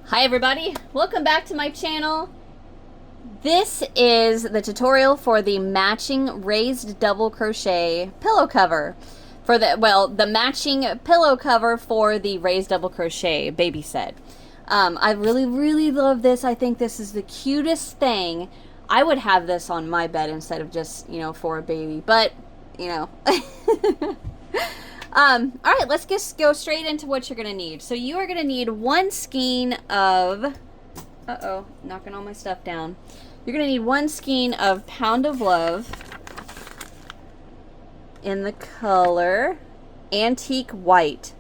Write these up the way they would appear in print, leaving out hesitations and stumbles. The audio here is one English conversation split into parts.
Hi everybody, welcome back to my channel. This is the tutorial for the matching raised double crochet pillow cover for the matching pillow cover for the raised double crochet baby set. I really love this. I think this is the cutest thing. I would have this on my bed instead of just, for a baby, but all right, let's just go straight into what you're gonna need. So you are gonna need one skein of, knocking all my stuff down. You're gonna need one skein of Pound of Love in the color Antique White.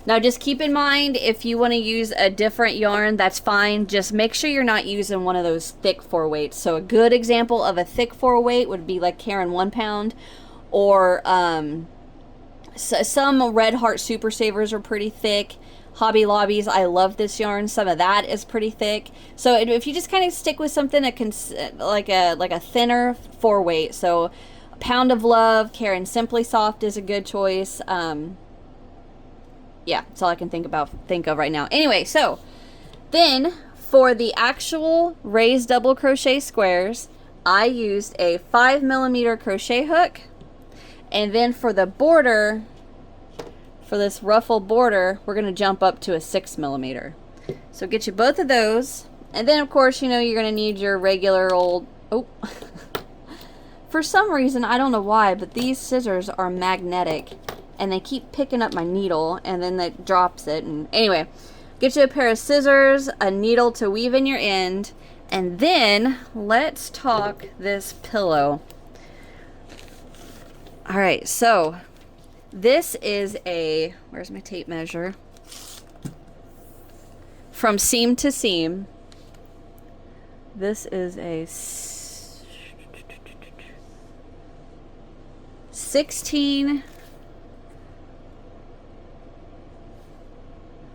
Now just keep in mind, if you want to use a different yarn, that's fine. Just make sure you're not using one of those thick 4-weights. So a good example of a thick 4-weight would be like Karen 1 pound, or so some Red Heart Super Savers are pretty thick. Hobby Lobbies, I love this yarn. Some of that is pretty thick. So if you just kind of stick with something like a thinner 4-weight, so Pound of Love, Karen Simply Soft is a good choice. Yeah, that's all I can think of right now. Anyway, so then for the actual raised double crochet squares, I used a 5mm crochet hook. And then for the border, for this ruffle border, we're going to jump up to a 6mm. So get you both of those. And then, of course, you're going to need your regular old... Oh. For some reason, I don't know why, but these scissors are magnetic. And they keep picking up my needle, and then that drops it. And anyway, get you a pair of scissors, a needle to weave in your end. And then, let's talk this pillow. All right, so this is a, where's my tape measure? From seam to seam. This is a 16.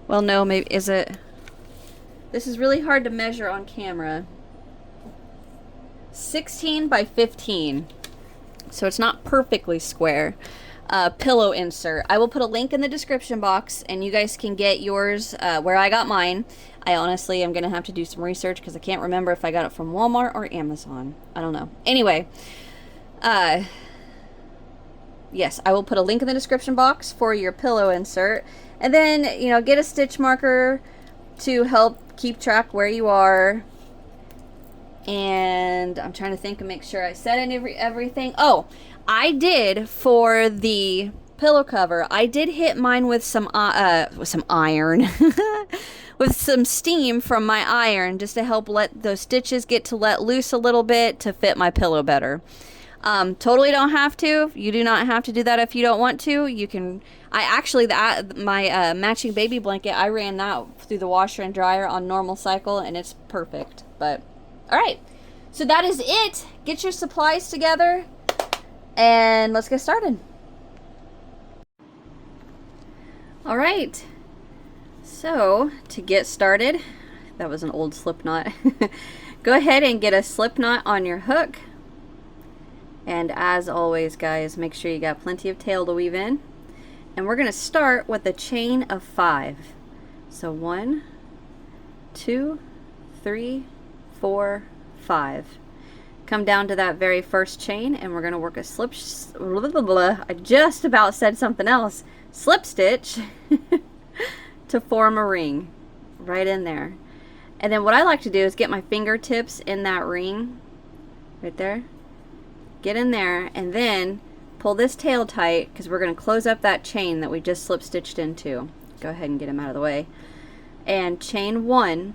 Well, no, maybe, is it? This is really hard to measure on camera. 16 by 15. So it's not perfectly square. Pillow insert. I will put a link in the description box, and you guys can get yours where I got mine. I honestly am going to have to do some research because I can't remember if I got it from Walmart or Amazon. I don't know. Anyway, yes, I will put a link in the description box for your pillow insert. And then, get a stitch marker to help keep track where you are. And I'm trying to think and make sure I said everything. Oh, I did, for the pillow cover, I did hit mine with some iron. With some steam from my iron, just to help let those stitches get to let loose a little bit to fit my pillow better. Totally don't have to. You do not have to do that if you don't want to. You can... my matching baby blanket, I ran that through the washer and dryer on normal cycle, and it's perfect. But all right, so that is it. Get your supplies together and let's get started. All right, so to get started, that was an old slip knot. Go ahead and get a slip knot on your hook. And as always, guys, make sure you got plenty of tail to weave in. And we're going to start with a chain of 5. So 1, 2, 3, 4, 5. Come down to that very first chain, and we're going to work a slip, I just about said something else, slip stitch to form a ring right in there. And then what I like to do is get my fingertips in that ring right there. Get in there, and then pull this tail tight, because we're going to close up that chain that we just slip stitched into. Go ahead and get them out of the way. And chain 1.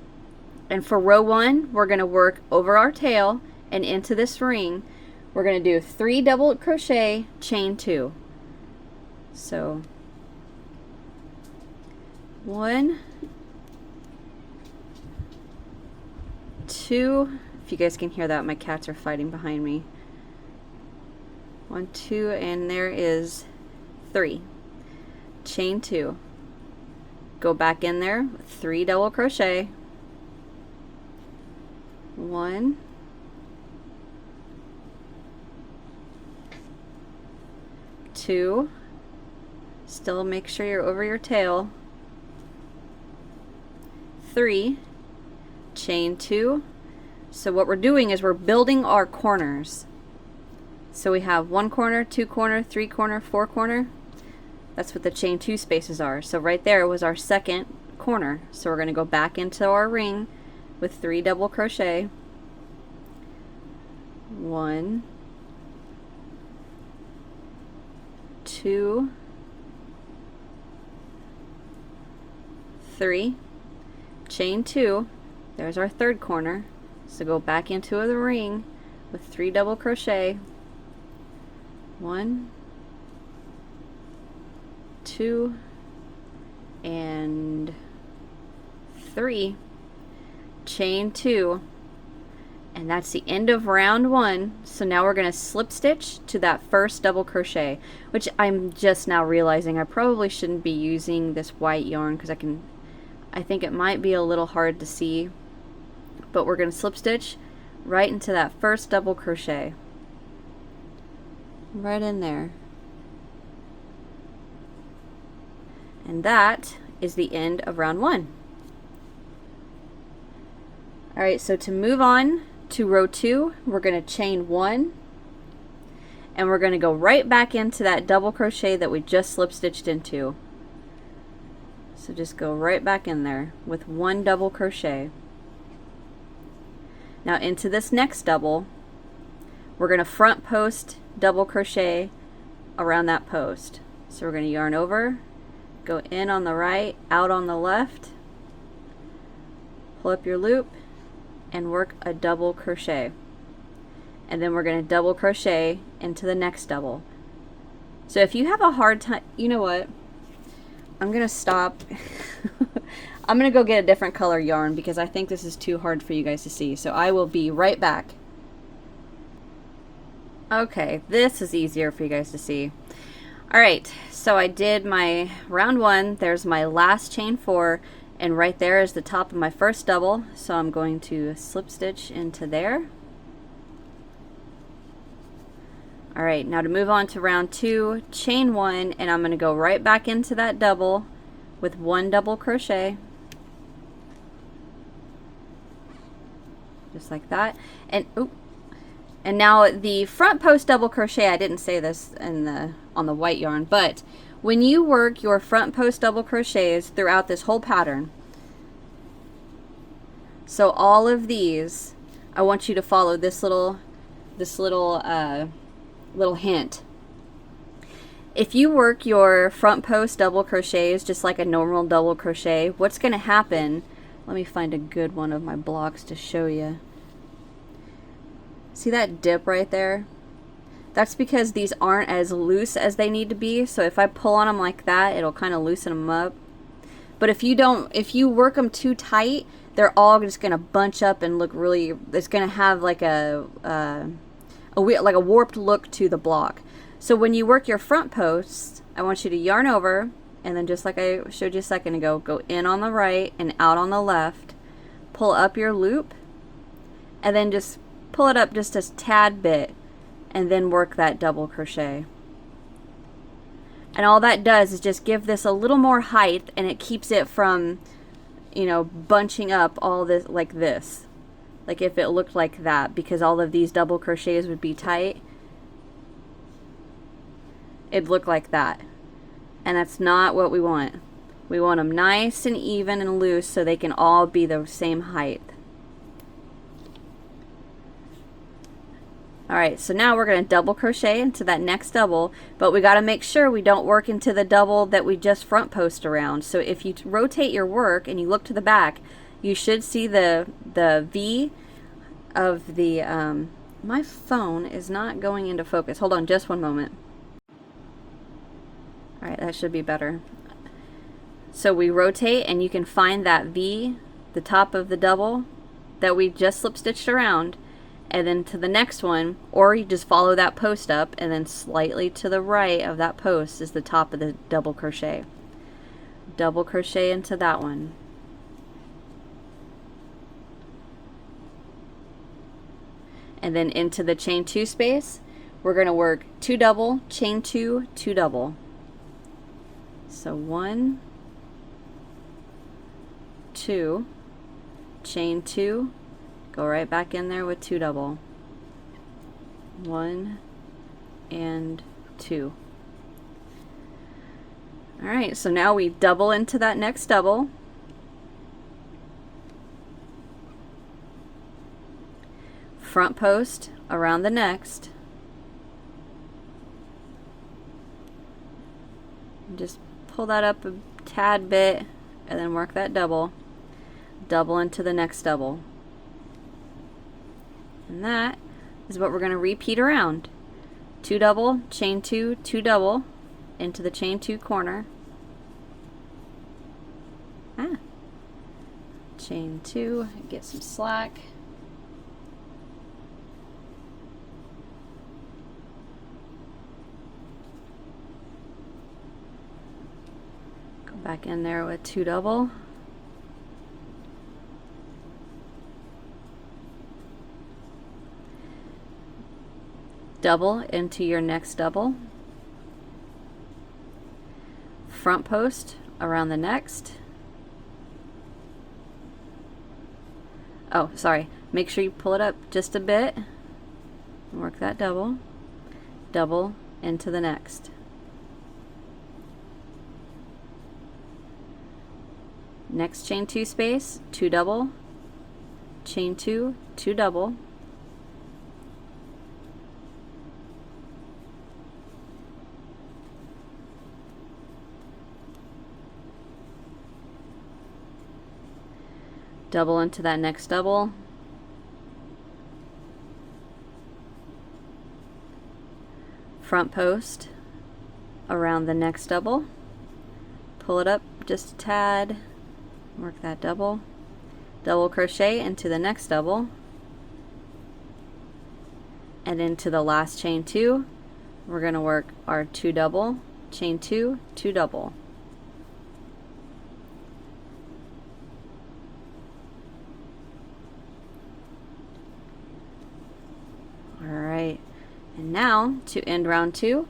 And for row 1, we're going to work over our tail and into this ring. We're going to do 3 double crochet, chain 2. So 1, 2. If you guys can hear that, my cats are fighting behind me. 1, 2, and there is 3. Chain 2. Go back in there, 3 double crochet. 1, 2. Still make sure you're over your tail. 3, chain 2. So what we're doing is we're building our corners. So we have 1 corner, 2 corner, 3 corner, 4 corner. That's what the chain 2 spaces are. So right there was our second corner. So we're going to go back into our ring with 3 double crochet. 1, 2, 3, chain 2. There's our third corner. So go back into the ring with 3 double crochet. 1, 2, and 3, chain 2, and that's the end of round 1. So now we're going to slip stitch to that first double crochet, which I'm just now realizing I probably shouldn't be using this white yarn because I think it might be a little hard to see, but we're going to slip stitch right into that first double crochet, right in there. And that is the end of round 1. Alright, so to move on to row 2, we're going to chain 1, and we're going to go right back into that double crochet that we just slip stitched into. So just go right back in there with 1 double crochet. Now into this next double, we're going to front post double crochet around that post. So we're going to yarn over, go in on the right, out on the left, pull up your loop, and work a double crochet. And then we're going to double crochet into the next double. So if you have a hard time, you know what? I'm going to stop. I'm going to go get a different color yarn because I think this is too hard for you guys to see. So I will be right back. Okay, this is easier for you guys to see. Alright, so I did my round 1, there's my last chain 4, and right there is the top of my first double, so I'm going to slip stitch into there. Alright, now to move on to round 2, chain 1, and I'm going to go right back into that double with 1 double crochet. Just like that. And now the front post double crochet, I didn't say this on the white yarn, but when you work your front post double crochets throughout this whole pattern, so all of these, I want you to follow this little hint. If you work your front post double crochets just like a normal double crochet, what's going to happen, let me find a good one of my blocks to show you. See that dip right there? That's because these aren't as loose as they need to be. So if I pull on them like that, it'll kind of loosen them up. But if you work them too tight, they're all just going to bunch up and look really, it's going to have like a warped look to the block. So when you work your front posts, I want you to yarn over, and then just like I showed you a second ago, go in on the right and out on the left, pull up your loop, and then just pull it up just a tad bit, and then work that double crochet. And all that does is just give this a little more height, and it keeps it from, you know, bunching up all this like this. Like if it looked like that, because all of these double crochets would be tight, it'd look like that. And that's not what we want. We want them nice and even and loose so they can all be the same height. Alright, so now we're going to double crochet into that next double, but we got to make sure we don't work into the double that we just front post around. So if you rotate your work and you look to the back, you should see the V of the, my phone is not going into focus. Hold on just one moment. Alright, that should be better. So we rotate and you can find that V, the top of the double that we just slip stitched around, and then to the next one, or you just follow that post up, and then slightly to the right of that post is the top of the double crochet. Double crochet into that one. And then into the chain 2 space, we're going to work 2 double, chain 2, 2 double. So 1, 2, chain 2, go right back in there with 2 double. 1 and 2. Alright, so now we double into that next double. Front post around the next. And just pull that up a tad bit and then work that double. Double into the next double. And that is what we're going to repeat around. 2 double, chain 2, 2 double into the chain 2 corner. Chain 2, get some slack. Go back in there with 2 double. Double into your next double. Front post around the next. Oh, sorry. Make sure you pull it up just a bit. Work that double. Double into the next. Next chain 2 space, 2 double. Chain 2, 2 double. Double into that next double. Front post around the next double. Pull it up just a tad. Work that double. Double crochet into the next double. And into the last chain 2, we're going to work our 2 double, chain 2, 2 double. Alright, and now to end round 2,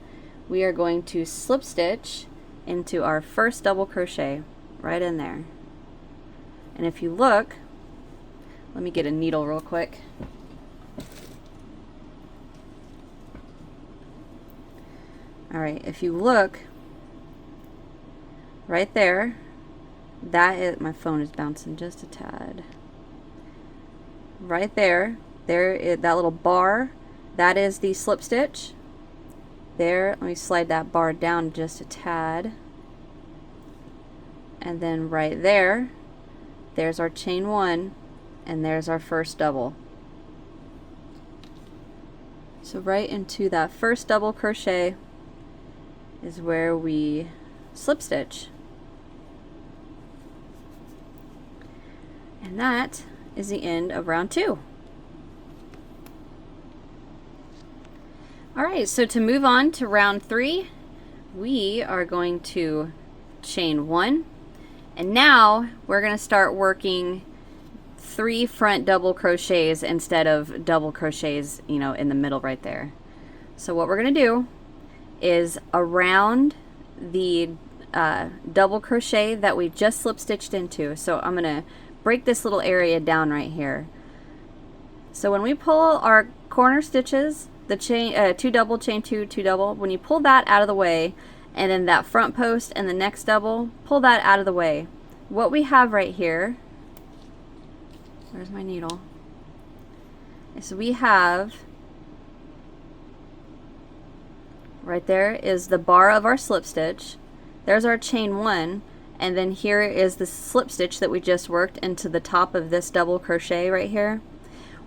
we are going to slip stitch into our first double crochet right in there. And if you look, let me get a needle real quick. Alright, if you look right there, that is, my phone is bouncing just a tad. Right there, that little bar, that is the slip stitch. There, let me slide that bar down just a tad. And then right there, there's our chain 1, and there's our first double. So right into that first double crochet is where we slip stitch. And that is the end of round 2. Alright, so to move on to round 3, we are going to chain 1, and now we're going to start working 3 front double crochets instead of double crochets, you know, in the middle right there. So what we're going to do is around the double crochet that we just slip stitched into. So I'm going to break this little area down right here. So when we pull our corner stitches, the chain 2 double, chain 2, 2 double, when you pull that out of the way, and then that front post and the next double, pull that out of the way. What we have right here, where's my needle? So we have, right there is the bar of our slip stitch. There's our chain 1, and then here is the slip stitch that we just worked into the top of this double crochet right here.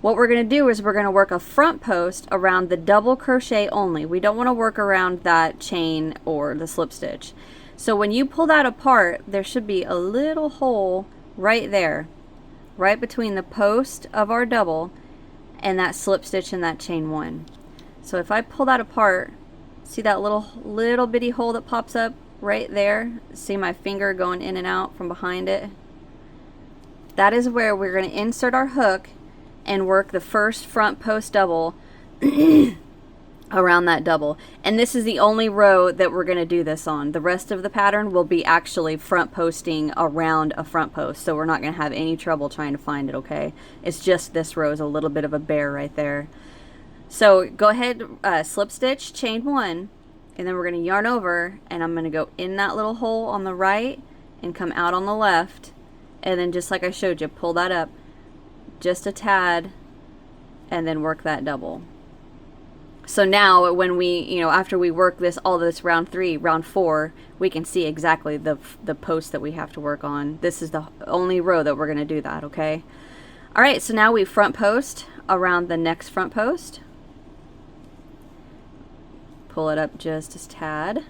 What we're going to do is we're going to work a front post around the double crochet only. We don't want to work around that chain or the slip stitch. So when you pull that apart, there should be a little hole right there, right between the post of our double and that slip stitch in that chain 1. So if I pull that apart, see that little bitty hole that pops up right there? See my finger going in and out from behind it? That is where we're going to insert our hook and work the first front post double around that double. And this is the only row that we're going to do this on. The rest of the pattern will be actually front posting around a front post, so we're not going to have any trouble trying to find it, okay? It's just this row is a little bit of a bear right there. So go ahead, slip stitch, chain 1, and then we're going to yarn over, and I'm going to go in that little hole on the right and come out on the left, and then just like I showed you, pull that up just a tad and then work that double. So now when we, you know, after we work this, all this round 3, round 4, we can see exactly the post that we have to work on. This is the only row that we're going to do that, okay? All right, so now we front post around the next front post. Pull it up just a tad,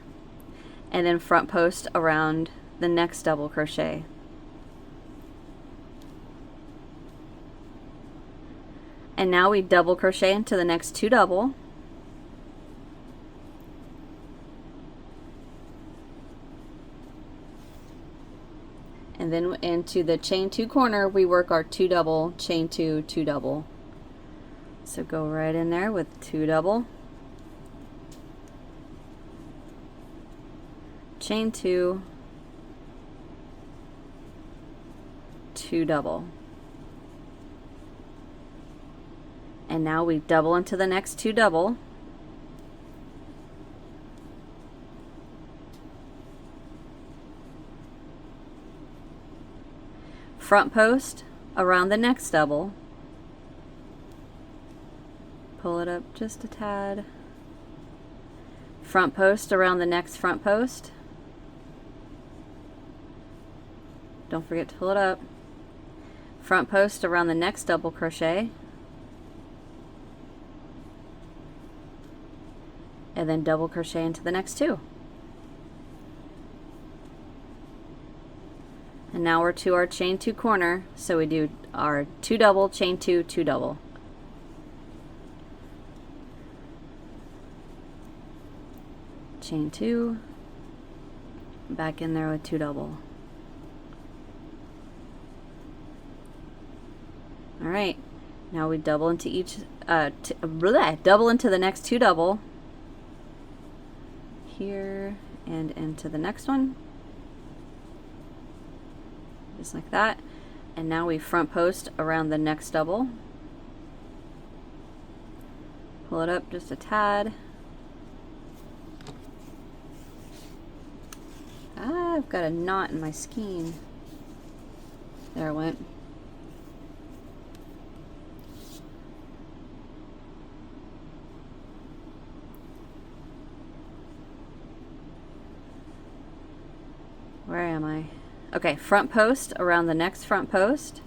and then front post around the next double crochet. And now we double crochet into the next 2 double. And then into the chain 2 corner, we work our 2 double, chain 2, 2 double. So go right in there with 2 double, chain 2, 2 double. And now we double into the next 2 double. Front post around the next double. Pull it up just a tad. Front post around the next front post. Don't forget to pull it up. Front post around the next double crochet. And then double crochet into the next 2. And now we're to our chain 2 corner, so we do our 2 double, chain 2, 2 double. Chain 2, back in there with 2 double. All right, now we double into each, double into the next 2 double. Here and into the next one. Just like that. And now we front post around the next double. Pull it up just a tad. Ah, I've got a knot in my skein. There it went. Where am I? Okay, front post around the next front post.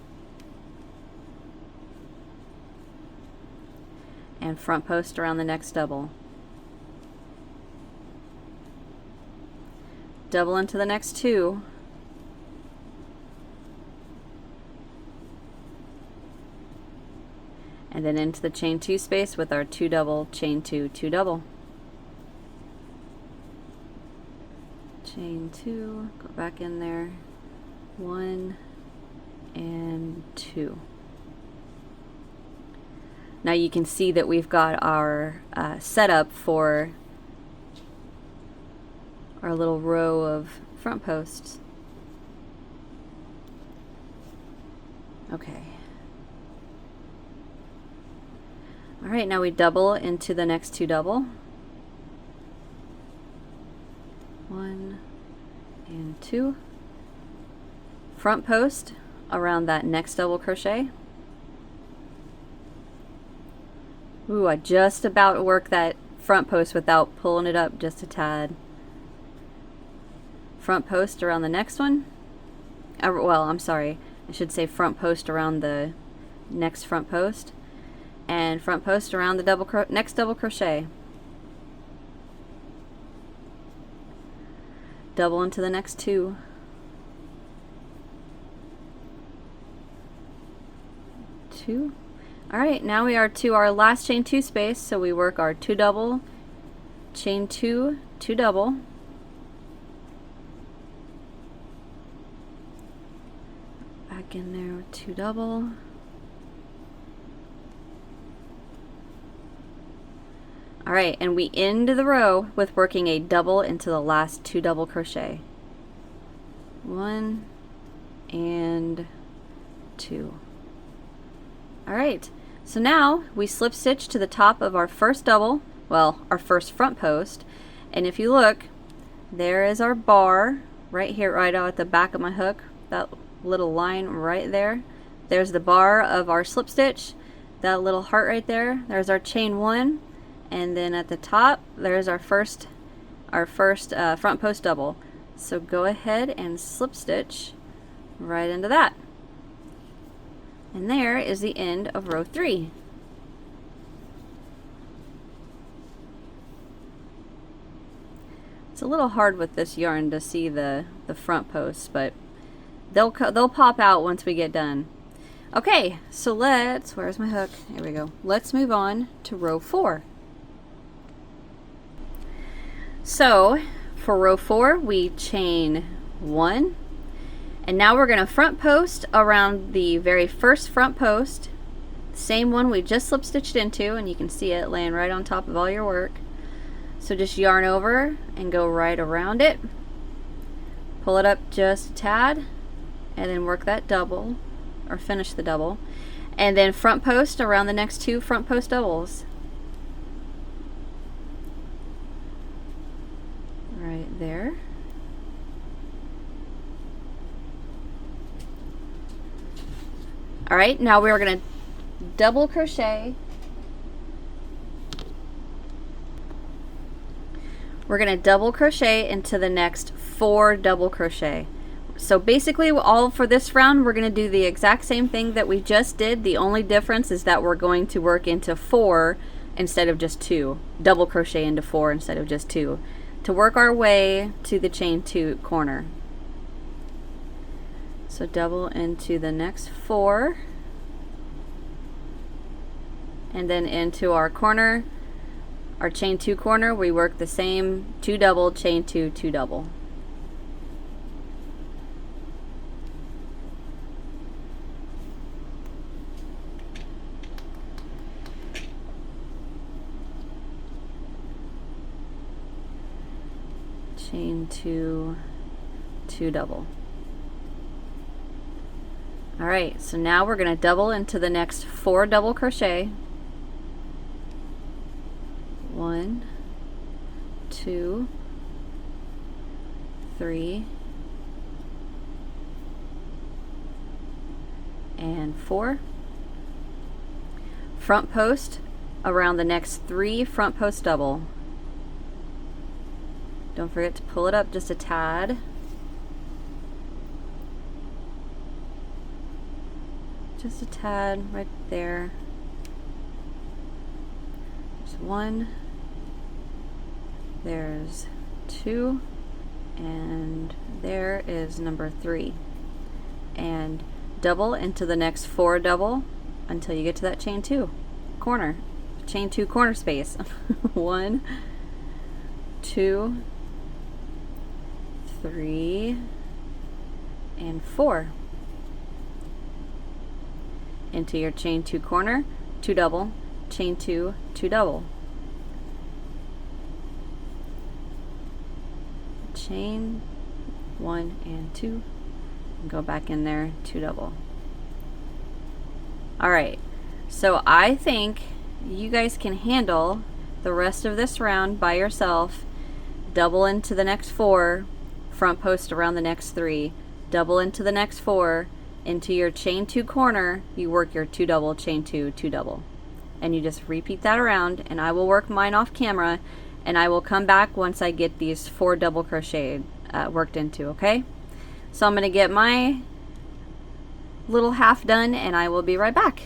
And front post around the next double. Double into the next 2. And then into the chain 2 space with our 2 double, chain 2, 2 double. Chain 2, go back in there. 1 and 2. Now you can see that we've got our setup for our little row of front posts. Okay. All right, now we double into the next 2 double. 1 and 2. Front post around that next double crochet. Ooh, I just about worked that front post without pulling it up just a tad. Front post around the next one. Well, I'm sorry, I should say front post around the next front post, and front post around the next double crochet. Double into the next 2. Alright, now we are to our last chain 2 space, so we work our 2 double, chain 2, 2 double. Back in there with 2 double. Alright, and we end the row with working a double into the last 2 double crochet. 1 and 2. Alright, so now we slip stitch to the top of our first double, well, our first front post, and if you look, there is our bar right here, right out at the back of my hook, that little line right there. There's the bar of our slip stitch, that little heart right there. There's our chain 1, and then at the top there's our first front post double. So go ahead and slip stitch right into that. And there is the end of row 3. It's a little hard with this yarn to see the front posts, but they'll pop out once we get done. Okay, so where's my hook? Here we go. Let's move on to row 4. So for row 4, we chain 1, and now we're going to front post around the very first front post, same one we just slip stitched into, and you can see it laying right on top of all your work. So just yarn over and go right around it, pull it up just a tad, and then work that double, or finish the double, and then front post around the next 2 front post doubles. Right there. Alright, now we're going to double crochet. We're going to double crochet into the next 4 double crochet. So basically all for this round we're going to do the exact same thing that we just did. The only difference is that we're going to work into 4 instead of just 2. Double crochet into 4 instead of just 2 to work our way to the chain 2 corner. So double into the next 4 and then into our corner, our chain 2 corner, we work the same 2 double, chain 2, 2 double. Chain 2, 2 double. Alright, so now we're going to double into the next 4 double crochet. 1, 2, 3, and 4. Front post around the next 3 front post double. Don't forget to pull it up just a tad. Just a tad right there. There's 1. There's 2. And there is number 3. And double into the next 4 double until you get to that chain 2 corner. Chain 2 corner space. 1, 2, 3, and 4. Into your chain 2 corner, 2 double, chain 2, 2 double. Chain 1 and 2, and go back in there, 2 double. Alright, so I think you guys can handle the rest of this round by yourself. Double into the next 4, front post around the next 3, double into the next 4, into your chain 2 corner, you work your 2 double, chain 2, 2 double. And you just repeat that around, and I will work mine off camera, and I will come back once I get these 4 double crochet worked into, okay? So I'm going to get my little half done, and I will be right back.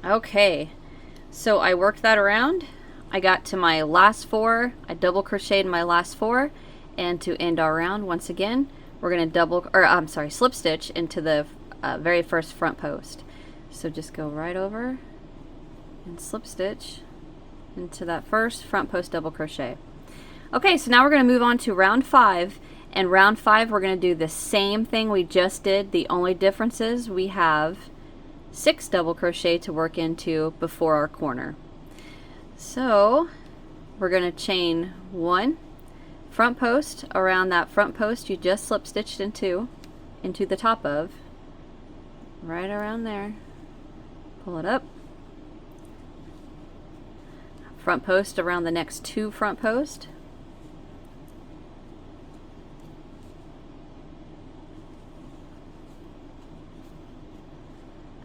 Okay, so I worked that around. I got to my last 4, I double crocheted my last 4, and to end our round once again, we're going to slip stitch into the very first front post. So just go right over and slip stitch into that first front post double crochet. Okay, so now we're going to move on to round 5, and round 5 we're going to do the same thing we just did. The only difference is we have 6 double crochet to work into before our corner. So we're going to chain 1 front post around that front post you just slip stitched into the top of, right around there. Pull it up. Front post around the next 2 front posts.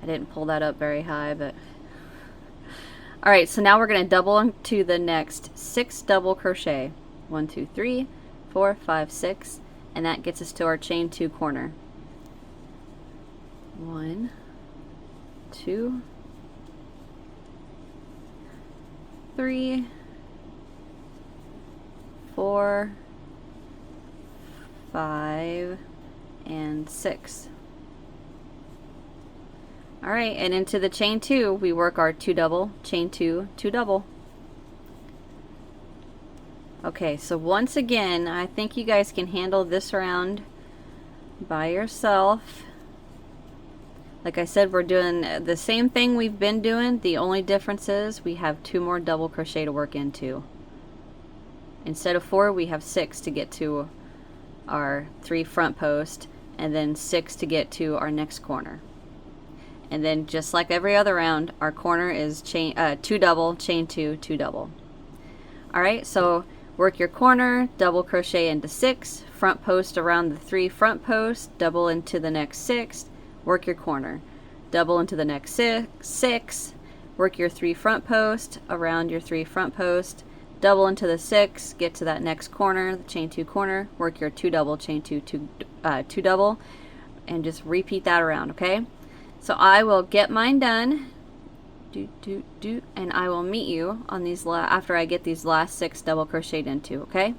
I didn't pull that up very high, but alright, so now we're going to double into the next 6 double crochet. 1, 2, 3, 4, 5, 6, and that gets us to our chain 2 corner. 1, 2, 3, 4, 5, and 6. Alright, and into the chain 2 we work our 2 double, chain 2, 2 double. Okay, so once again, I think you guys can handle this round by yourself. Like I said, we're doing the same thing we've been doing. The only difference is we have 2 more double crochet to work into. Instead of 4, we have 6 to get to our 3 front post, and then 6 to get to our next corner. And then just like every other round, our corner is chain 2 double, chain 2, 2 double. Alright, so work your corner, double crochet into 6, front post around the 3 front posts, double into the next 6, work your corner, double into the next 6, work your 3 front post around your 3 front post, double into the 6, get to that next corner, the chain 2 corner, work your 2 double, chain 2, 2 double, and just repeat that around, okay? So I will get mine done, and I will meet you on these after I get these last 6 double crocheted into, okay?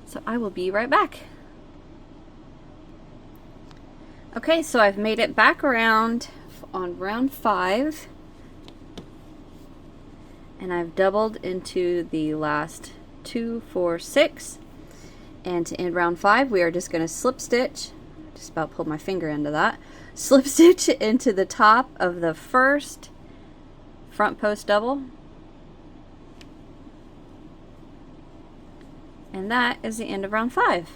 So I will be right back. Okay, so I've made it back around on round 5, and I've doubled into the last 2, 4, 6, and to end round 5 we are just going to slip stitch, just about pulled my finger into that, slip stitch into the top of the first front post double, and that is the end of round 5.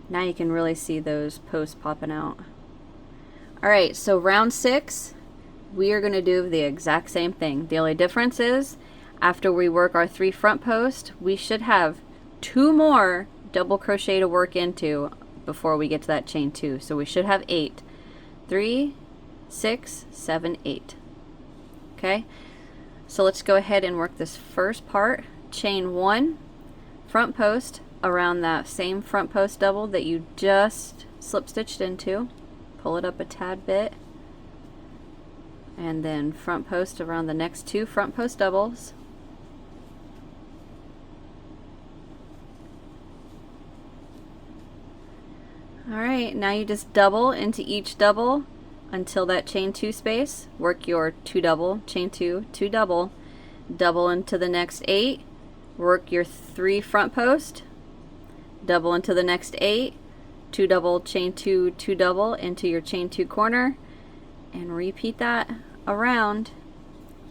Now you can really see those posts popping out. Alright, so round 6 we are going to do the exact same thing. The only difference is after we work our 3 front posts, we should have 2 more double crochet to work into before we get to that chain 2. So we should have 8. 3, 6, 7, 8. Okay, so let's go ahead and work this first part. Chain 1 front post around that same front post double that you just slip stitched into, pull it up a tad bit, and then front post around the next 2 front post doubles. Alright, now you just double into each double until that chain 2 space, work your 2 double, chain 2, 2 double, double into the next 8, work your 3 front post, double into the next 8, 2 double, chain 2, 2 double into your chain 2 corner, and repeat that around,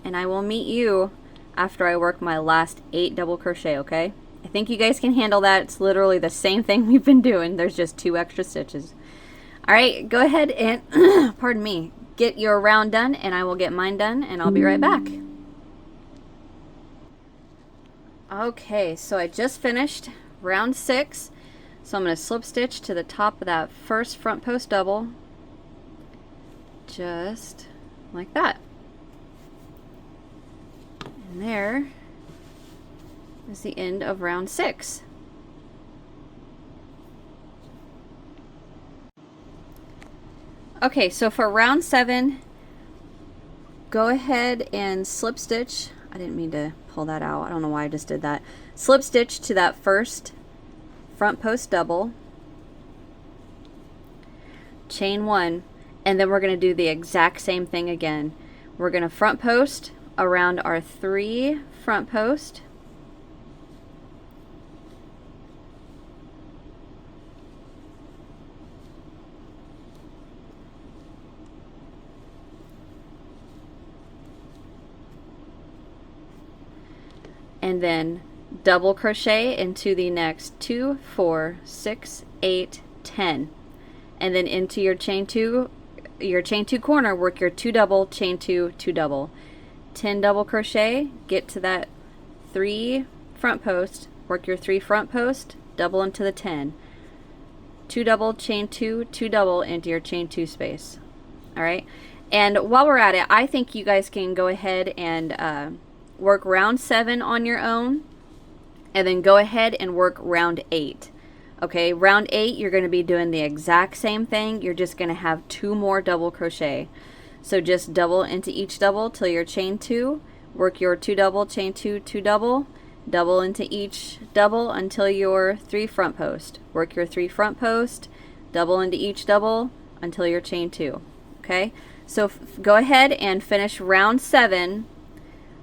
and I will meet you after I work my last 8 double crochet, okay? I think you guys can handle that. It's literally the same thing we've been doing. There's just 2 extra stitches. Alright, go ahead and, pardon me, get your round done, and I will get mine done, and I'll be right back. Okay, so I just finished round 6. So I'm going to slip stitch to the top of that first front post double, just like that. And there is the end of round 6. Okay, so for round 7, go ahead and slip stitch. I didn't mean to pull that out. I don't know why I just did that. Slip stitch to that first front post double, chain 1, and then we're going to do the exact same thing again. We're going to front post around our 3 front post, and then double crochet into the next 2, 4, 6, 8, 10, and then into your chain two corner, work your 2 double, chain 2, 2 double, 10 double crochet, get to that 3 front post, work your 3 front post, double into the 10, 2 double, chain 2, 2 double into your chain 2 space. All right, and while we're at it, I think you guys can go ahead and work round 7 on your own, and then go ahead and work round 8. Okay, round 8, you're going to be doing the exact same thing. You're just going to have 2 more double crochet. So just double into each double till you're chain 2, work your 2 double, chain 2, 2 double, double into each double until your 3 front post. Work your 3 front post, double into each double until you're chain 2. Okay, so go ahead and finish round 7,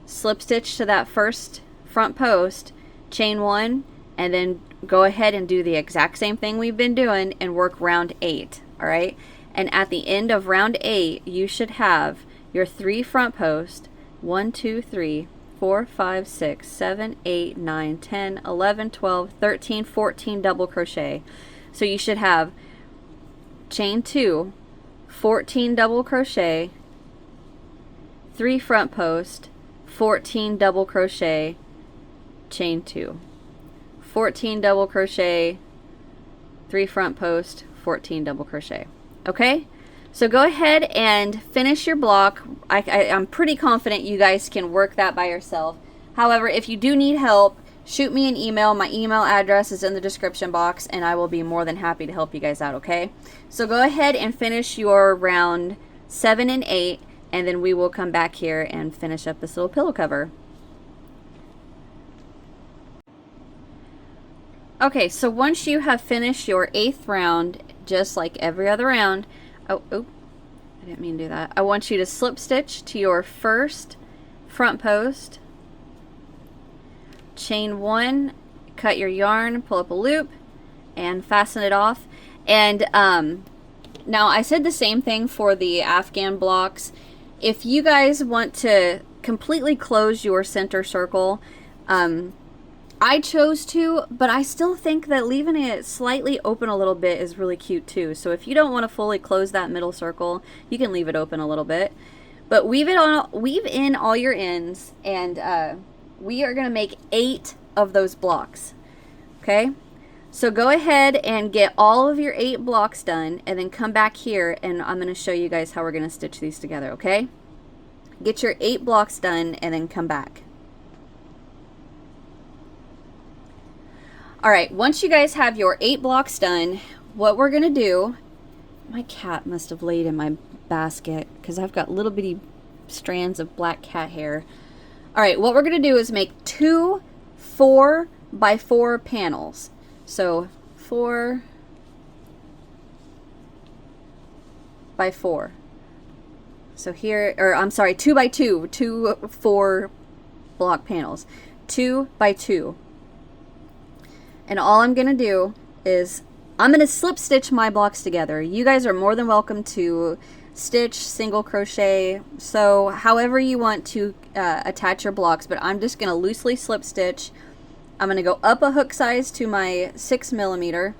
slip stitch to that first front post, chain 1, and then go ahead and do the exact same thing we've been doing and work round 8. All right, and at the end of round 8, you should have your 3 front post, 1, 2, 3, 4, 5, 6, 7, 8, 9, 10, 11, 12, 13, 14 double crochet. So you should have chain 2, 14 double crochet, 3 front post, 14 double crochet, chain 2, 14 double crochet, 3 front post, 14 double crochet. Okay, so go ahead and finish your block. I'm pretty confident you guys can work that by yourself. However, if you do need help, shoot me an email. My email address is in the description box, and I will be more than happy to help you guys out. Okay, so go ahead and finish your round 7 and 8, and then we will come back here and finish up this little pillow cover. Okay, so once you have finished your 8th round, just like every other round, I didn't mean to do that. I want you to slip stitch to your first front post, chain 1, cut your yarn, pull up a loop, and fasten it off. And now I said the same thing for the Afghan blocks. If you guys want to completely close your center circle, I chose to, but I still think that leaving it slightly open a little bit is really cute too. So if you don't want to fully close that middle circle, you can leave it open a little bit. But weave in all your ends, and we are going to make 8 of those blocks. Okay? So go ahead and get all of your 8 blocks done, and then come back here, and I'm going to show you guys how we're going to stitch these together, okay? Get your 8 blocks done, and then come back. Alright, once you guys have your 8 blocks done, what we're going to do, my cat must have laid in my basket because I've got little bitty strands of black cat hair. Alright, what we're going to do is make 2 4x4 panels. So 4x4. So here, or I'm sorry, 2x2, 2 4 block panels. 2x2. And all I'm going to do is I'm going to slip stitch my blocks together. You guys are more than welcome to stitch, single crochet, so however you want to attach your blocks, but I'm just going to loosely slip stitch. I'm going to go up a hook size to my 6mm,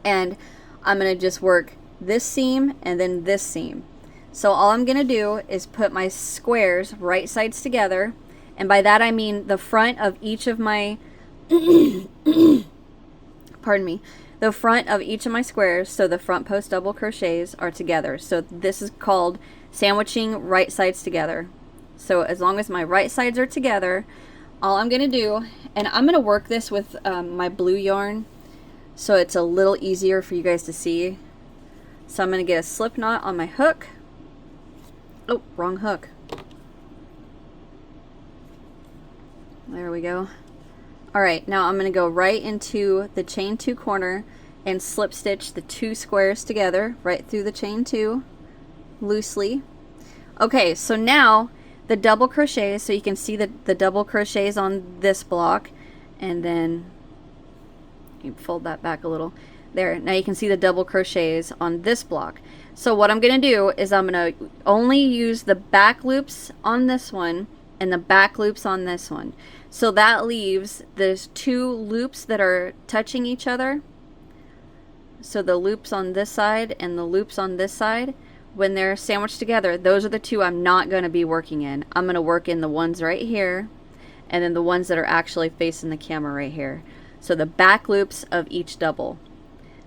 and I'm going to just work this seam and then this seam. So all I'm going to do is put my squares right sides together, and by that I mean the front of each of my pardon me, the front of each of my squares, so the front post double crochets are together. So this is called sandwiching right sides together. So as long as my right sides are together, all I'm going to do, and I'm going to work this with my blue yarn so it's a little easier for you guys to see. So I'm going to get a slip knot on my hook. Oh, wrong hook. There we go. Alright, now I'm going to go right into the chain 2 corner and slip stitch the 2 squares together right through the chain 2 loosely. Okay, so now the double crochets, so you can see the double crochets on this block, and then you fold that back a little. There, now you can see the double crochets on this block. So what I'm going to do is I'm going to only use the back loops on this one and the back loops on this one. So that leaves there's 2 loops that are touching each other. So the loops on this side and the loops on this side, when they're sandwiched together, those are the 2 I'm not going to be working in. I'm going to work in the ones right here, and then the ones that are actually facing the camera right here. So the back loops of each double.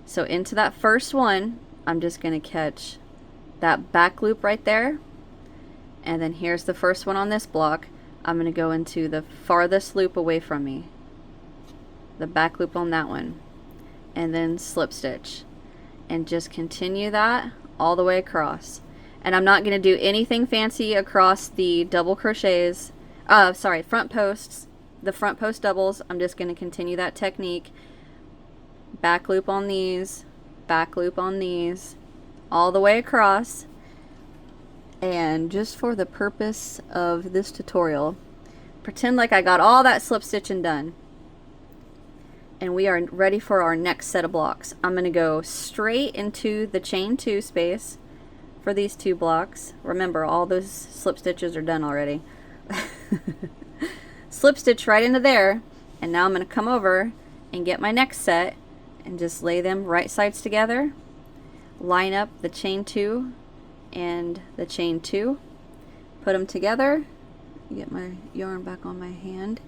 So into that first one, I'm just going to catch that back loop right there. And then here's the first one on this block. I'm going to go into the farthest loop away from me. The back loop on that one. And then slip stitch. And just continue that all the way across. And I'm not going to do anything fancy across the double crochets. Front posts. The front post doubles. I'm just going to continue that technique. Back loop on these. Back loop on these. All the way across. And just for the purpose of this tutorial, pretend like I got all that slip stitching done. And we are ready for our next set of blocks. I'm going to go straight into the chain 2 space for these 2 blocks. Remember, all those slip stitches are done already. Slip stitch right into there, and now I'm going to come over and get my next set and just lay them right sides together. Line up the chain 2 and the chain 2. Put them together. Get my yarn back on my hand.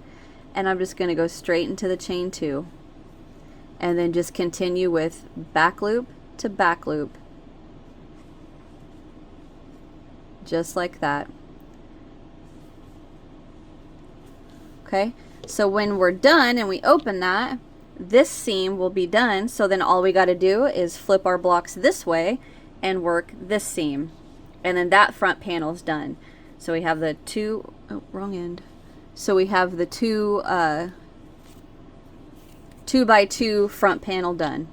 And I'm just going to go straight into the chain 2. And then just continue with back loop to back loop. Just like that. Okay, so when we're done and we open that, this seam will be done. So then all we got to do is flip our blocks this way and work this seam. And then that front panel is done. So we have the 2, oh, wrong end. So we have the 2 2x2 front panel done.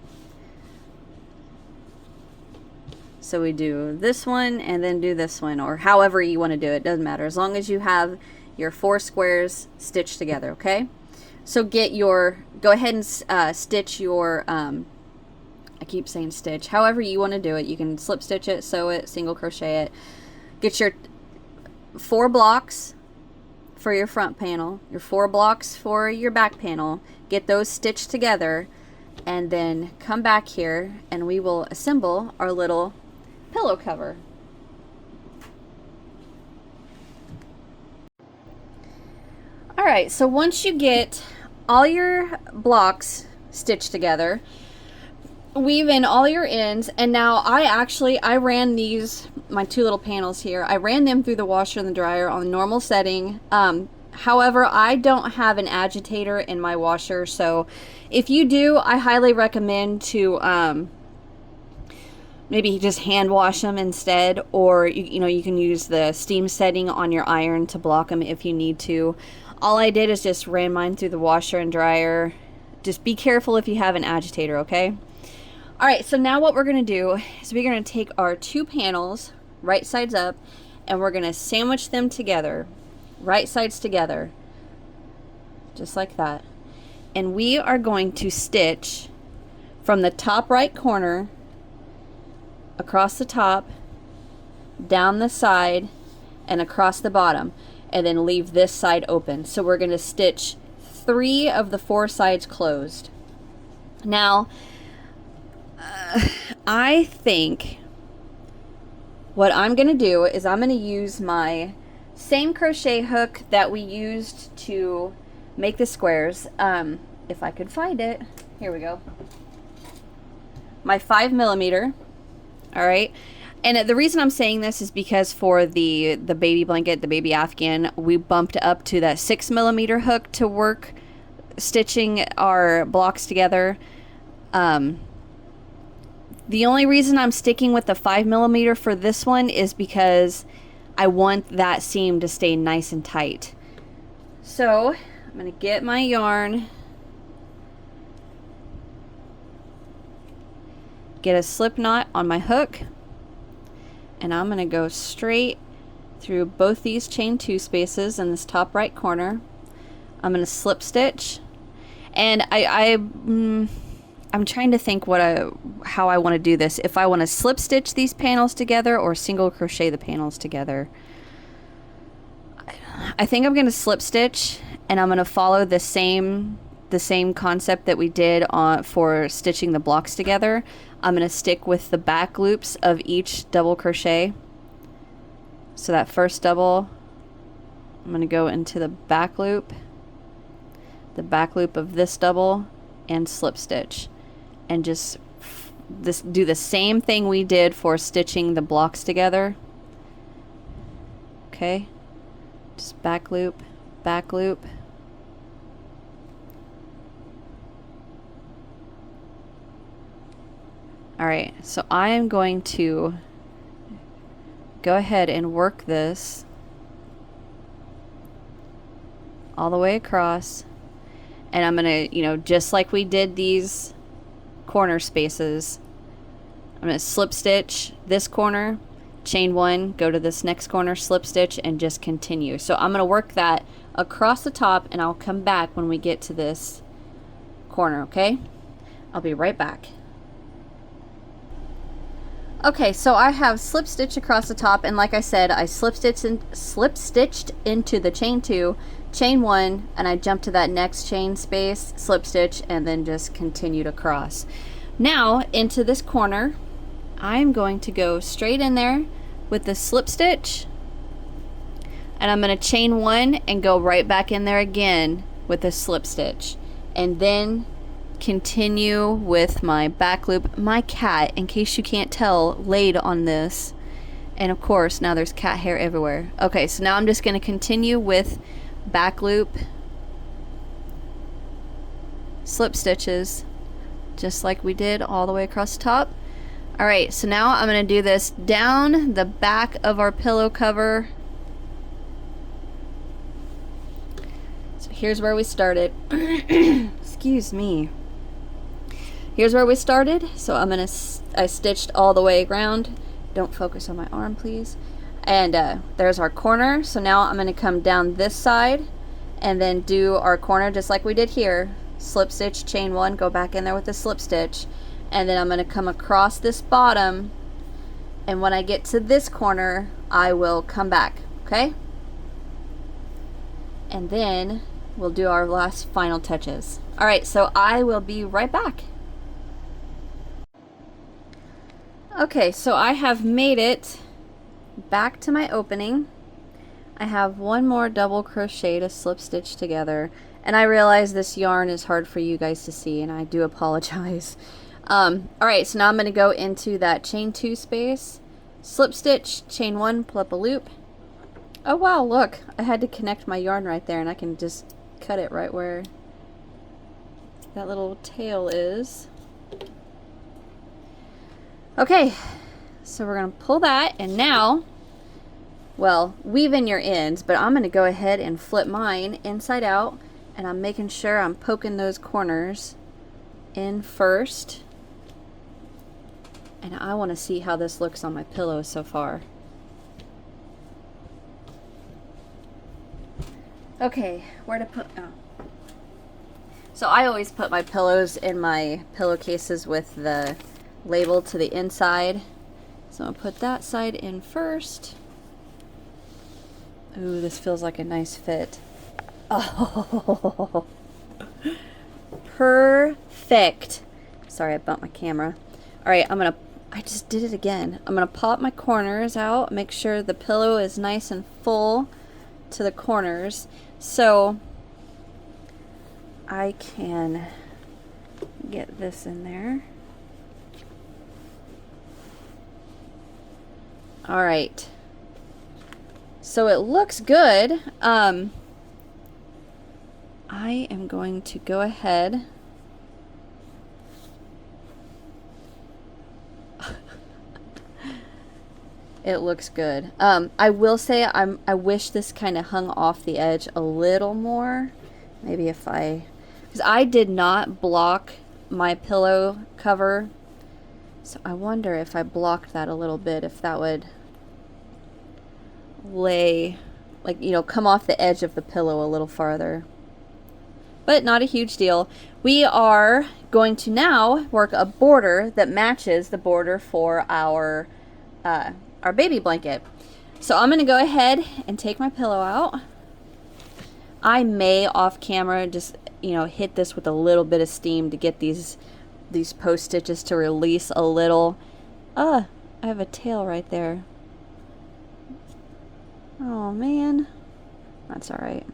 So we do this one and then do this one, or however you want to do it, doesn't matter, as long as you have your 4 squares stitched together. Okay, so go ahead and stitch your I keep saying stitch, however you want to do it. You can slip stitch it, sew it, single crochet it. Get your 4 blocks for your front panel, your 4 blocks for your back panel. Get those stitched together, and then come back here and we will assemble our little pillow cover. Alright, so once you get all your blocks stitched together, weave in all your ends, and now I ran these, my 2 little panels here, I ran them through the washer and the dryer on normal setting. However, I don't have an agitator in my washer, so if you do, I highly recommend to maybe just hand wash them instead, or you can use the steam setting on your iron to block them if you need to. All I did is just ran mine through the washer and dryer. Just be careful if you have an agitator, okay? Alright, so now what we're going to do is we're going to take our 2 panels, right sides up, and we're going to sandwich them together, right sides together, just like that. And we are going to stitch from the top right corner, across the top, down the side, and across the bottom, and then leave this side open. So we're going to stitch 3 of the 4 sides closed. Now, I think what I'm going to do is I'm going to use my same crochet hook that we used to make the squares. If I could find it, here we go. My 5mm. All right. And the reason I'm saying this is because for the baby blanket, the baby Afghan, we bumped up to that 6mm hook to work stitching our blocks together. The only reason I'm sticking with the 5mm for this one is because I want that seam to stay nice and tight. So I'm going to get my yarn, get a slip knot on my hook, and I'm going to go straight through both these chain 2 spaces in this top right corner. I'm going to slip stitch, and I'm trying to think how I want to do this. If I want to slip stitch these panels together or single crochet the panels together. I think I'm going to slip stitch, and I'm going to follow the same concept that we did for stitching the blocks together. I'm going to stick with the back loops of each double crochet. So that first double, I'm going to go into the back loop of this double, and slip stitch, and just do the same thing we did for stitching the blocks together. Okay, just back loop, back loop. Alright, so I am going to go ahead and work this all the way across, and I'm gonna, you know, just like we did these corner spaces, I'm gonna slip stitch this corner, chain one, go to this next corner, slip stitch, and just continue. So I'm gonna work that across the top, and I'll come back when we get to this corner. Okay, I'll be right back. Okay, so I have slip stitch across the top, and like I said, I slip stitched into the chain two, chain one, and I jumped to that next chain space, slip stitch, and then just continued across. Now into this corner, I'm going to go straight in there with the slip stitch, and I'm going to chain one and go right back in there again with a slip stitch, and then continue with my back loop. My cat, in case you can't tell, laid on this, and of course now there's cat hair everywhere. Okay, so now I'm just going to continue with back loop, slip stitches, just like we did all the way across the top. Alright, so now I'm going to do this down the back of our pillow cover. So here's where we started. Excuse me. Here's where we started. So I stitched all the way around. Don't focus on my arm, please. And there's our corner. So now I'm going to come down this side and then do our corner just like we did here. Slip stitch, chain one, go back in there with the slip stitch, and then I'm going to come across this bottom, and when I get to this corner I will come back. Okay, and then we'll do our last final touches. Alright, so I will be right back. Okay, so I have made it back to my opening. I have one more double crochet to slip stitch together, and I realize this yarn is hard for you guys to see, and I do apologize. Alright, so now I'm going to go into that chain two space, slip stitch, chain one, pull up a loop. Oh wow, look, I had to connect my yarn right there, and I can just cut it right where that little tail is. Okay, so we're going to pull that, and now, well, weave in your ends, but I'm going to go ahead and flip mine inside out, and I'm making sure I'm poking those corners in first. And I want to see how this looks on my pillow so far. Okay, where to put, oh. So I always put my pillows in my pillowcases with the label to the inside. So I'll put that side in first. Ooh, this feels like a nice fit. Oh, perfect. Sorry, I bumped my camera. Alright, I just did it again. I'm gonna pop my corners out, make sure the pillow is nice and full to the corners, so I can get this in there. Alright, so it looks good. I am going to go ahead it looks good. I will say I wish this kind of hung off the edge a little more. Maybe if because I did not block my pillow cover, so I wonder if I blocked that a little bit, if that would lay, like, you know, come off the edge of the pillow a little farther. But not a huge deal. We are going to now work a border that matches the border for our baby blanket. So I'm going to go ahead and take my pillow out. I may off camera just, you know, hit this with a little bit of steam to get these post stitches to release a little. I have a tail right there. Oh man, that's all right.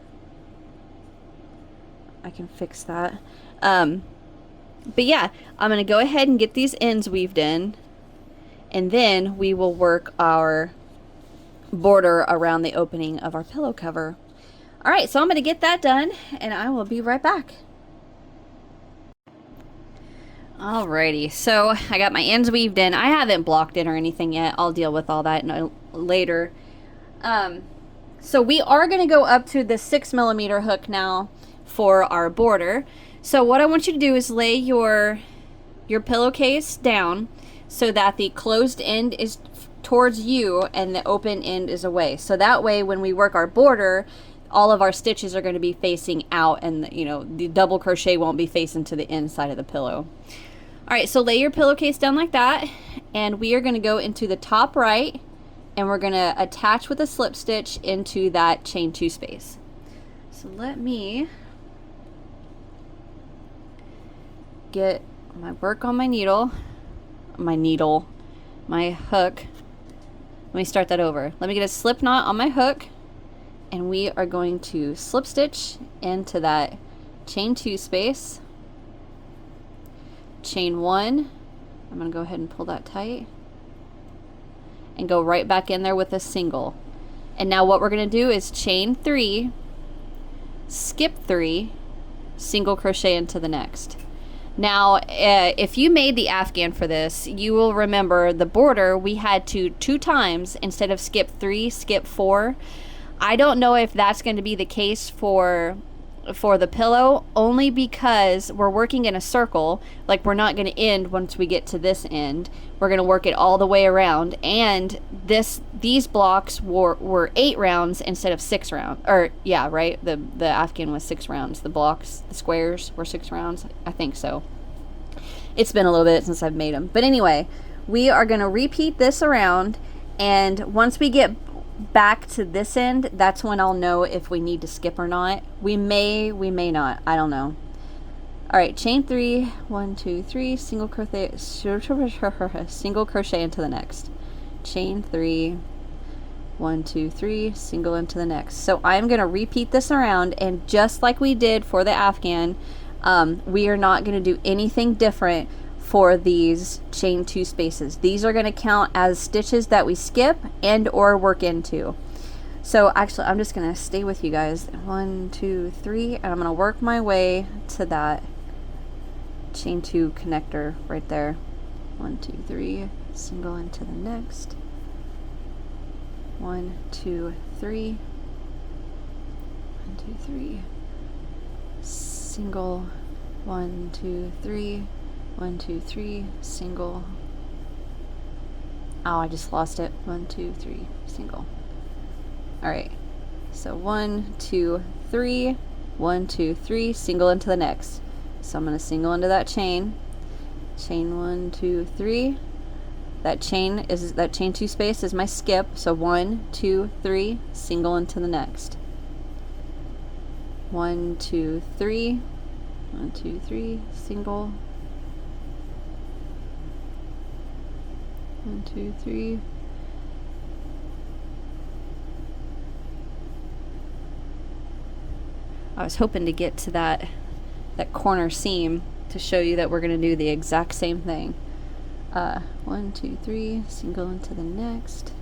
I can fix that. But yeah, I'm gonna go ahead and get these ends weaved in, and then we will work our border around the opening of our pillow cover. All right, so I'm gonna get that done and I will be right back. Alrighty, so I got my ends weaved in. I haven't blocked it or anything yet. I'll deal with all that later. So we are gonna go up to the 6mm hook now for our border. So what I want you to do is lay your pillowcase down so that the closed end is towards you and the open end is away. So that way when we work our border, all of our stitches are going to be facing out, and you know, the double crochet won't be facing to the inside of the pillow. All right, so lay your pillowcase down like that, and we are going to go into the top right, and we're going to attach with a slip stitch into that chain 2 space. So let me get my work on my hook. Let me start that over. Let me get a slip knot on my hook, and we are going to slip stitch into that chain 2 space, chain 1. I'm going to go ahead and pull that tight and go right back in there with a single. And now what we're going to do is chain 3, skip 3, single crochet into the next. Now, if you made the Afghan for this, you will remember the border we had to 2 times instead of skip 3, skip 4. I don't know if that's going to be the case for the pillow, only because we're working in a circle. Like, we're not going to end once we get to this end. We're going to work it all the way around, and these blocks were 8 rounds instead of 6 rounds. Or yeah, right, the Afghan was 6 rounds. The blocks, the squares, were 6 rounds. I think so. It's been a little bit since I've made them, but anyway, we are going to repeat this around, and once we get back to this end, that's when I'll know if we need to skip or not. We may not, I don't know. All right, chain 3, 1 2 3, single crochet into the next, chain 3, 1 2 3, single into the next. So I'm going to repeat this around, and just like we did for the Afghan, we are not going to do anything different for these chain 2 spaces. These are going to count as stitches that we skip and or work into. So actually, I'm just going to stay with you guys. 1 2 3, and I'm going to work my way to that chain 2 connector right there. 1 2 3, single into the next. 1 2 3, 1 2 3, single. 1 2 3, 1 2 3, single. Oh, I just lost it. 1 2 3, single. All right, so 1 2 3, 1 2 3, single into the next. So I'm going to single into that chain 1 2 3. That chain 2 space is my skip. So 1 2 3, single into the next. 1 2 3, 1 2 3, single. 1 2 3. I was hoping to get to that corner seam to show you that we're going to do the exact same thing. 1 2 3, single into the next.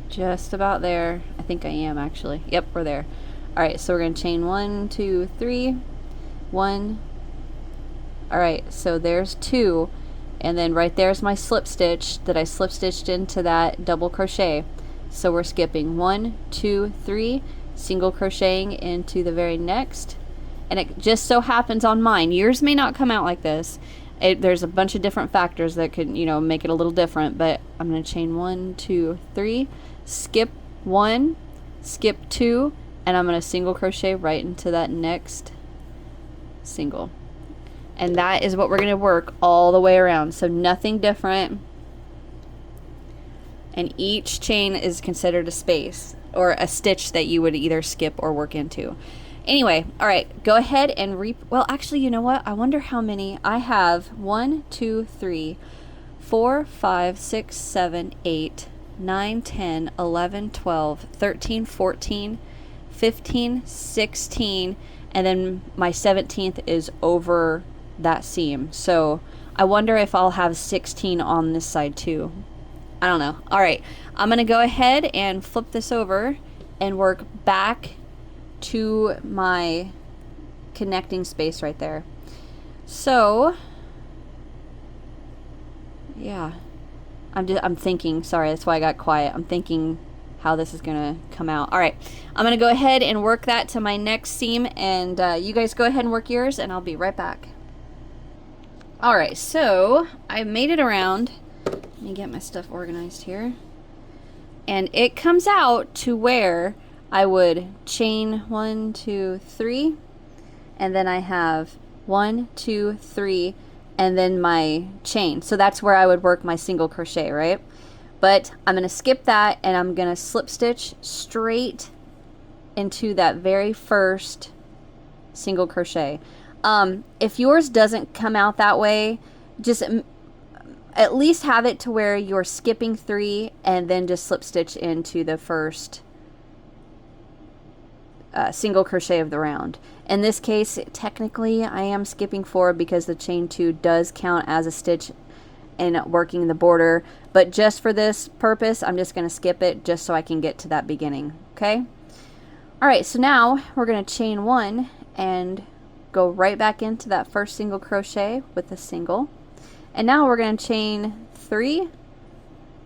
Just about there. I think I am actually. Yep, we're there. All right, so we're going to chain 1 2 3, 1. All right, so there's 2, and then right there's my slip stitch that I slip stitched into that double crochet. So we're skipping 1 2 3, single crocheting into the very next. And it just so happens on mine, yours may not come out like this. There's a bunch of different factors that could, you know, make it a little different, but I'm going to chain 1 2 3, skip 1, skip 2, and I'm going to single crochet right into that next single. And that is what we're going to work all the way around. So nothing different. And each chain is considered a space or a stitch that you would either skip or work into. Anyway, all right, go ahead and well, actually, you know what? I wonder how many I have. 1, 2, 3, 4, 5, 6, 7, 8, 9, 10, 11, 12, 13, 14, 15, 16, and then my 17th is over that seam. So I wonder if I'll have 16 on this side too. I don't know. All right, I'm gonna go ahead and flip this over and work back to my connecting space right there. So yeah, I'm thinking, sorry, that's why I got quiet. I'm thinking how this is gonna come out. All right, I'm gonna go ahead and work that to my next seam, and you guys go ahead and work yours, and I'll be right back. All right, so I made it around. Let me get my stuff organized here. And it comes out to where I would chain 1, 2, 3, and then I have 1, 2, 3, and then my chain. So that's where I would work my single crochet, right? But I'm gonna skip that, and I'm gonna slip stitch straight into that very first single crochet. If yours doesn't come out that way, just at least have it to where you're skipping 3 and then just slip stitch into the first single crochet of the round. In this case, technically I am skipping 4 because the chain 2 does count as a stitch in working the border, but just for this purpose I'm just going to skip it just so I can get to that beginning. Okay, all right, so now we're going to chain 1 and go right back into that first single crochet with a single, and now we're going to chain 3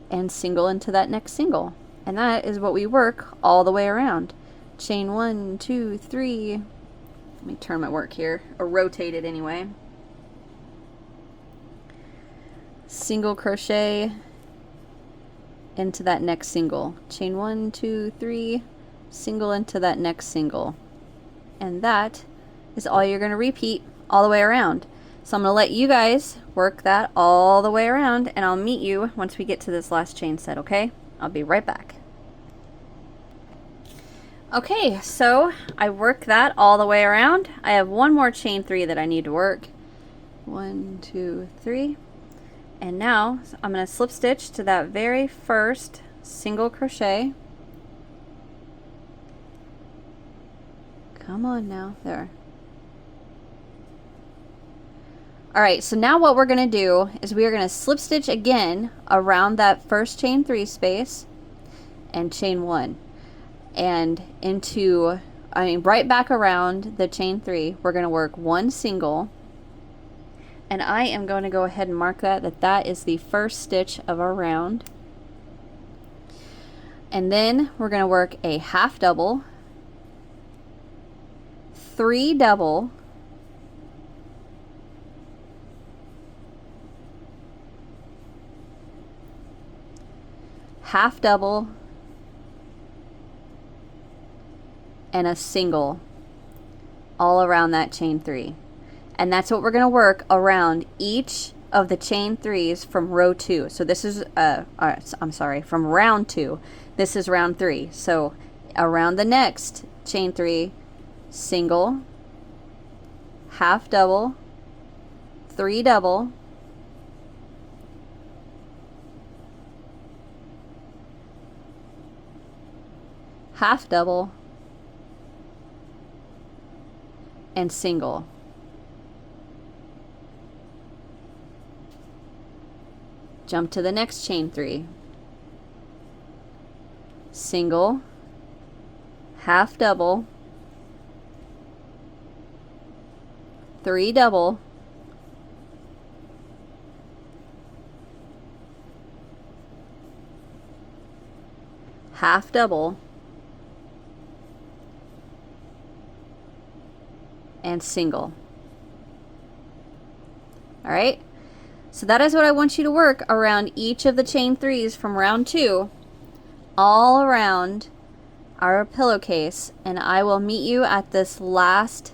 and single into that next single, and that is what we work all the way around. Chain 1, 2, 3. Let me turn my work here, or rotate it anyway. Single crochet into that next single. Chain 1, 2, 3, single into that next single. And that is all you're going to repeat all the way around. So I'm going to let you guys work that all the way around, and I'll meet you once we get to this last chain set, okay? I'll be right back. Okay, so I worked that all the way around. I have one more chain 3 that I need to work. 1, 2, 3. And now I'm going to slip stitch to that very first single crochet. Come on now, there. Alright, so now what we're going to do is we are going to slip stitch again around that first chain 3 space and chain 1. And into, right back around the chain 3, we're going to work 1 single. And I am going to go ahead and mark that is the first stitch of our round. And then we're going to work a half double, 3 double, half double, and a single all around that chain 3. And that's what we're going to work around each of the chain 3s from row 2. So this is I'm sorry, from round 2. This is round 3. So around the next chain 3, single, half double, 3 double, half double, and single. Jump to the next chain 3. Single, half double, 3 double, half double, and single. All right, so that is what I want you to work around each of the chain 3s from round 2 all around our pillowcase, and I will meet you at this last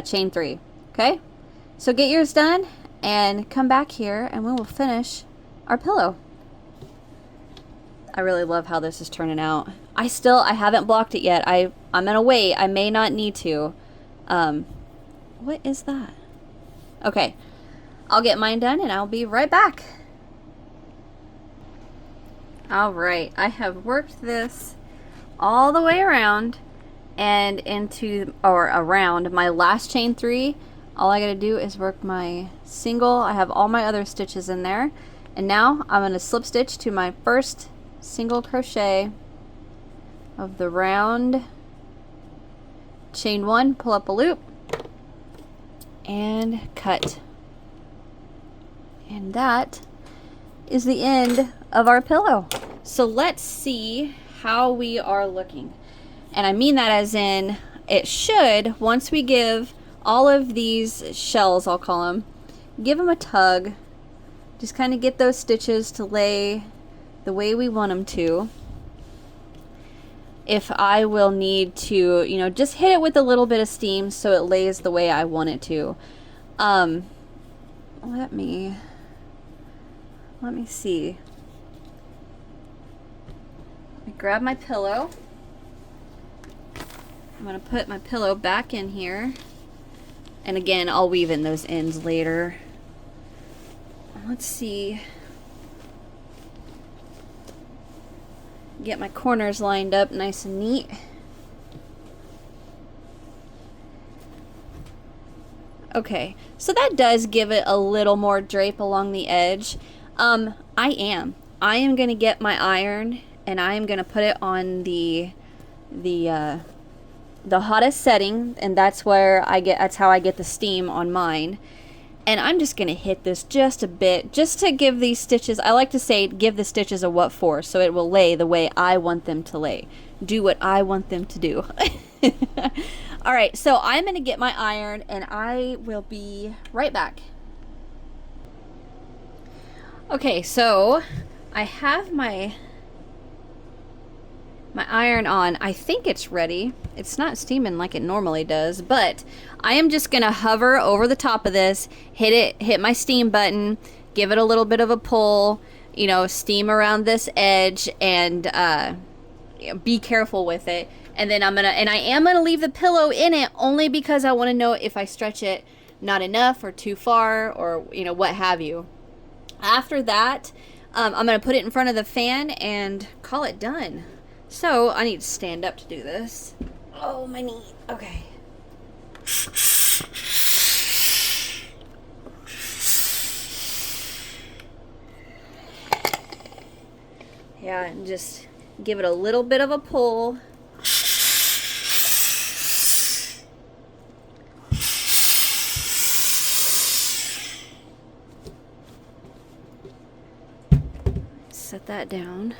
chain 3. Okay, so get yours done and come back here and we will finish our pillow. I really love how this is turning out. I haven't blocked it yet. I'm gonna wait. I may not need to. What is that? Okay, I'll get mine done and I'll be right back. All right, I have worked this all the way around and into, or around my last chain 3. All I gotta do is work my single. I have all my other stitches in there, and now I'm gonna slip stitch to my first single crochet of the round. Chain 1, pull up a loop and cut, and that is the end of our pillow. So let's see how we are looking, and I mean that as in it should, once we give all of these shells, I'll call them, give them a tug, just kind of get those stitches to lay the way we want them to. If I will need to, you know, just hit it with a little bit of steam so it lays the way I want it to. Let me see. Let me grab my pillow. I'm gonna put my pillow back in here. And again, I'll weave in those ends later. Let's see. Get my corners lined up nice and neat. Okay, so that does give it a little more drape along the edge. I am gonna get my iron and I am gonna put it on the hottest setting, and that's how I get the steam on mine. And I'm just gonna hit this just a bit, just to give these stitches, I like to say, give the stitches a what for, so it will lay the way I want them to lay. Do what I want them to do. All right, so I'm gonna get my iron and I will be right back. Okay, so I have my iron on. I think it's ready. It's not steaming like it normally does, but I am just gonna hover over the top of this, hit my steam button, give it a little bit of a pull, you know, steam around this edge, and be careful with it. And then I am gonna leave the pillow in it only because I want to know if I stretch it not enough or too far, or you know, what have you. After that, I'm gonna put it in front of the fan and call it done. So I need to stand up to do this. Oh, my knee. Okay. Yeah, and just give it a little bit of a pull. Set that down.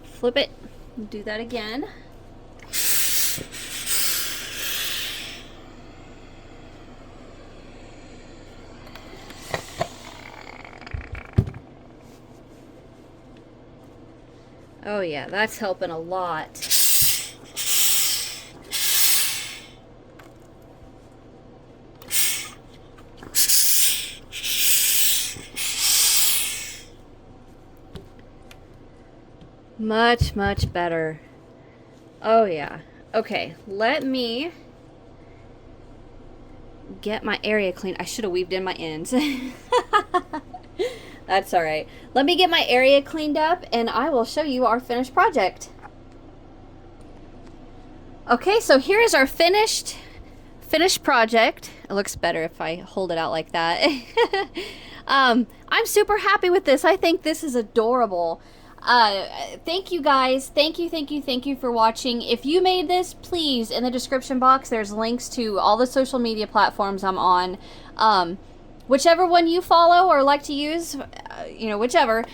Flip it, do that again. Oh yeah, that's helping a lot. Much better. Oh yeah. Okay, let me get my area clean. I should have weaved in my ends. That's all right. Let me get my area cleaned up and I will show you our finished project. Okay, so here is our finished project. It looks better if I hold it out like that. I'm super happy with this. I think this is adorable. Thank you guys. Thank you for watching. If you made this, please, in the description box, there's links to all the social media platforms I'm on. Whichever one you follow or like to use, you know, whichever.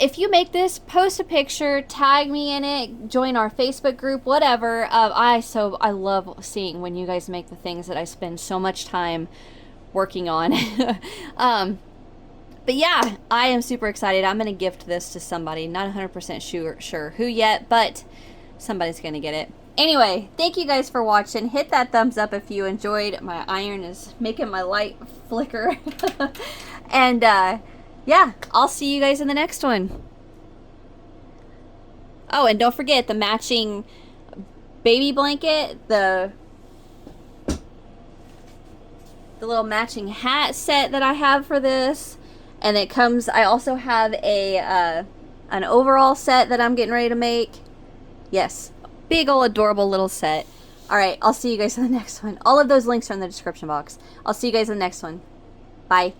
If you make this, post a picture, tag me in it, join our Facebook group, whatever. I love seeing when you guys make the things that I spend so much time working on. But yeah, I am super excited. I'm going to gift this to somebody. Not 100% sure who yet, but somebody's going to get it. Anyway, thank you guys for watching. Hit that thumbs up if you enjoyed. My iron is making my light flicker. And yeah, I'll see you guys in the next one. Oh, and don't forget the matching baby blanket, the little matching hat set that I have for this. And it comes, I also have a an overall set that I'm getting ready to make. Yes, big old adorable little set. Alright, I'll see you guys in the next one. All of those links are in the description box. I'll see you guys in the next one. Bye.